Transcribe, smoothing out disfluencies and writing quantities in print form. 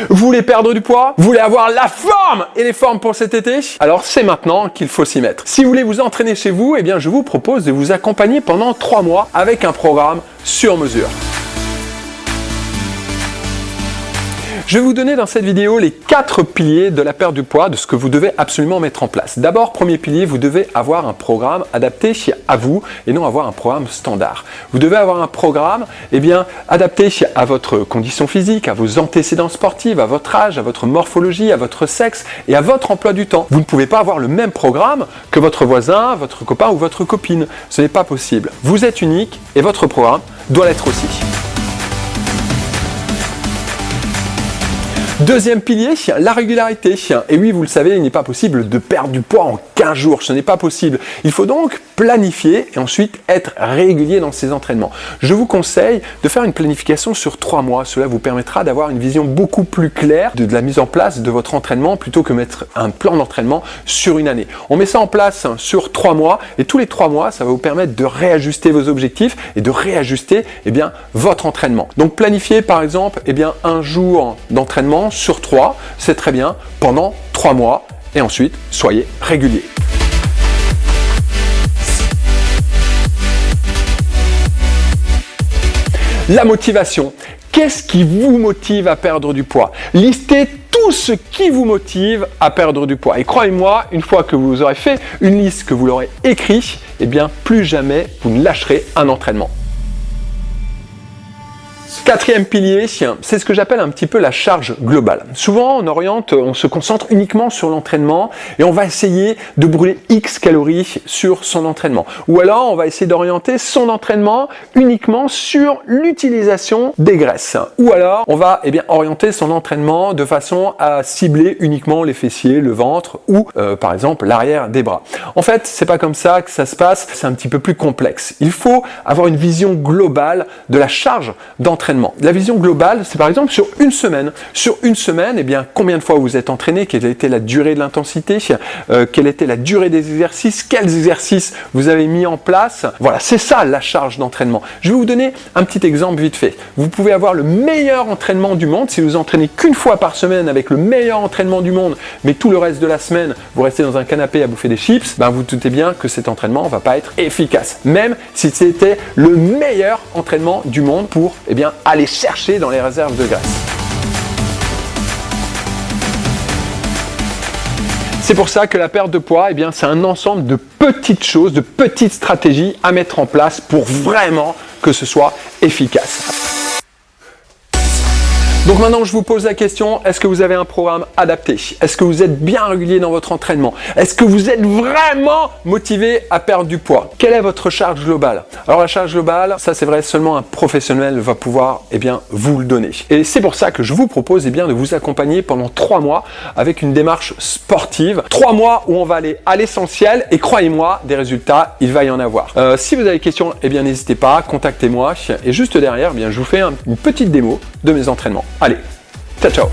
Vous voulez perdre du poids? Vous voulez avoir la forme et les formes pour cet été? Alors c'est maintenant qu'il faut s'y mettre. Si vous voulez vous entraîner chez vous, eh bien je vous propose de vous accompagner pendant 3 mois avec un programme sur mesure. Je vais vous donner dans cette vidéo les 4 piliers de la perte du poids, de ce que vous devez absolument mettre en place. D'abord, premier pilier, vous devez avoir un programme adapté à vous et non avoir un programme standard. Vous devez avoir un programme adapté à votre condition physique, à vos antécédents sportifs, à votre âge, à votre morphologie, à votre sexe et à votre emploi du temps. Vous ne pouvez pas avoir le même programme que votre voisin, votre copain ou votre copine. Ce n'est pas possible. Vous êtes unique et votre programme doit l'être aussi. Deuxième pilier, la régularité. Et oui, vous le savez, il n'est pas possible de perdre du poids en 15 jours, ce n'est pas possible. Il faut donc planifier et ensuite être régulier dans ses entraînements. Je vous conseille de faire une planification sur 3 mois. Cela vous permettra d'avoir une vision beaucoup plus claire de la mise en place de votre entraînement plutôt que mettre un plan d'entraînement sur une année. On met ça en place sur 3 mois et tous les 3 mois, ça va vous permettre de réajuster vos objectifs et de réajuster votre entraînement. Donc planifiez par exemple un jour d'entraînement sur 3, c'est très bien, pendant 3 mois et ensuite soyez régulier. La motivation. Qu'est-ce qui vous motive à perdre du poids? Listez tout ce qui vous motive à perdre du poids. Et croyez-moi, une fois que vous aurez fait une liste, que vous l'aurez écrit, plus jamais vous ne lâcherez un entraînement. Quatrième pilier, c'est ce que j'appelle un petit peu la charge globale. Souvent, on se concentre uniquement sur l'entraînement et on va essayer de brûler X calories sur son entraînement. Ou alors, on va essayer d'orienter son entraînement uniquement sur l'utilisation des graisses. Ou alors, on va orienter son entraînement de façon à cibler uniquement les fessiers, le ventre ou par exemple l'arrière des bras. En fait, c'est pas comme ça que ça se passe, c'est un petit peu plus complexe. Il faut avoir une vision globale de la charge d'entraînement. La vision globale, c'est par exemple sur une semaine. Sur une semaine, combien de fois vous êtes entraîné, quelle était la durée de l'intensité, quelle était la durée des exercices, quels exercices vous avez mis en place. Voilà, c'est ça la charge d'entraînement. Je vais vous donner un petit exemple vite fait. Vous pouvez avoir le meilleur entraînement du monde, si vous entraînez qu'une fois par semaine avec le meilleur entraînement du monde, mais tout le reste de la semaine, vous restez dans un canapé à bouffer des chips, vous doutez bien que cet entraînement ne va pas être efficace. Même si c'était le meilleur entraînement du monde pour aller chercher dans les réserves de graisse. C'est pour ça que la perte de poids, c'est un ensemble de petites choses, de petites stratégies à mettre en place pour vraiment que ce soit efficace. Donc maintenant, je vous pose la question, est-ce que vous avez un programme adapté? Est-ce que vous êtes bien régulier dans votre entraînement? Est-ce que vous êtes vraiment motivé à perdre du poids? Quelle est votre charge globale? Alors la charge globale, ça c'est vrai, seulement un professionnel va pouvoir vous le donner. Et c'est pour ça que je vous propose de vous accompagner pendant 3 mois avec une démarche sportive. 3 mois où on va aller à l'essentiel et croyez-moi, des résultats, il va y en avoir. Si vous avez des questions, n'hésitez pas, contactez-moi. Et juste derrière, je vous fais une petite démo de mes entraînements. Allez, ciao ciao!